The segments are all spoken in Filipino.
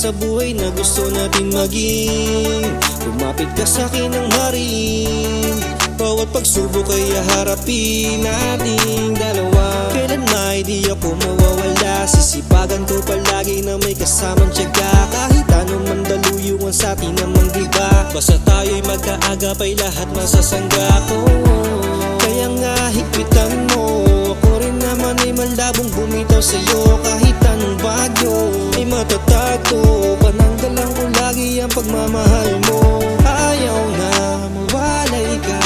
sa buhay na gusto natin maging. Lumapit ka sa'kin ng marin, bawat pagsubok ay harapin nating dalawa. Kailan na di ako mawawala, sisipagan ko palagi na may kasamang tiyaga. Kahit anong mandaluyuan sa atin namang diba, basta tayo'y magkaagapay lahat masasangga ko. Kaya nga higpitan mo, ako rin naman ay malabong bumitaw sa'yo. Kahit anong bagyo ay matatago, pananggalang ko lagi ang pagmamahal mo. Ayaw na mawalay ka,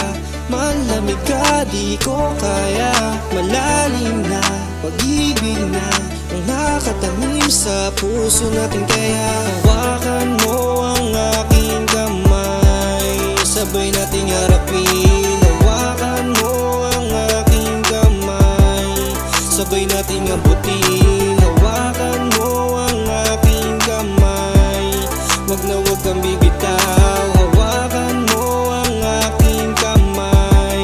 malamig ka, di ko kaya. Malalim na pag-ibig na ang nakatanim sa puso natin. Kaya hawakan mo ang aking kamay, sabay nating harapin. Hawakan mo ang aking kamay, sabay nating abutin. Hawakan mo ang aking kamay, wag na wag kang bibitaw. Hawakan mo ang aking kamay,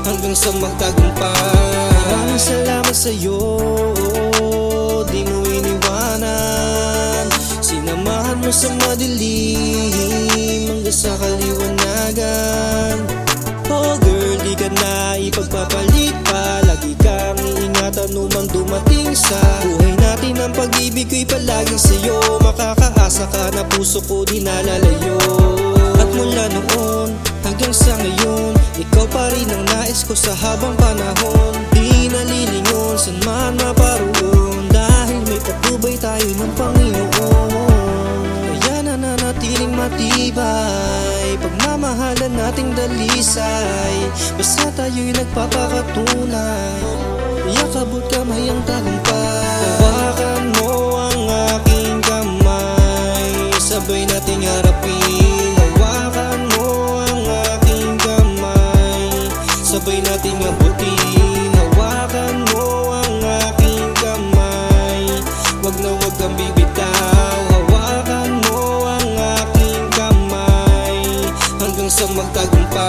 hanggang sa magtagumpay. Maraming salamat sa'yo, di mo iniwanan. Sinamahan mo sa madilim hanggang sa kaliwanagan. Oh girl, di ka na ipagpapalit pa, lagi kang iingatan numang dumating sa buhay natin. Ang pag-ibig ko'y palaging sa'yo, makakaasa ka na puso ko di nalalayo. At mula noon hanggang sa ngayon, ikaw pa rin ang nais ko sa habang panahon. Di nalilingon saan man maparoon, dahil may patnubay tayo ng Panginoon. Kaya nananatiling matibay pagmamahalan nating dalisay, basta tayo'y nagpapakatunay. Yakabot kamay ang tagumpay. Hawakan mo ang aking kamay, sabay nating harapin. Hawakan mo ang aking kamay, sabay nating abutin. Hawakan mo ang aking kamay, wag na wag kang bibitaw. Hawakan mo ang aking kamay, hanggang sa magtagumpay.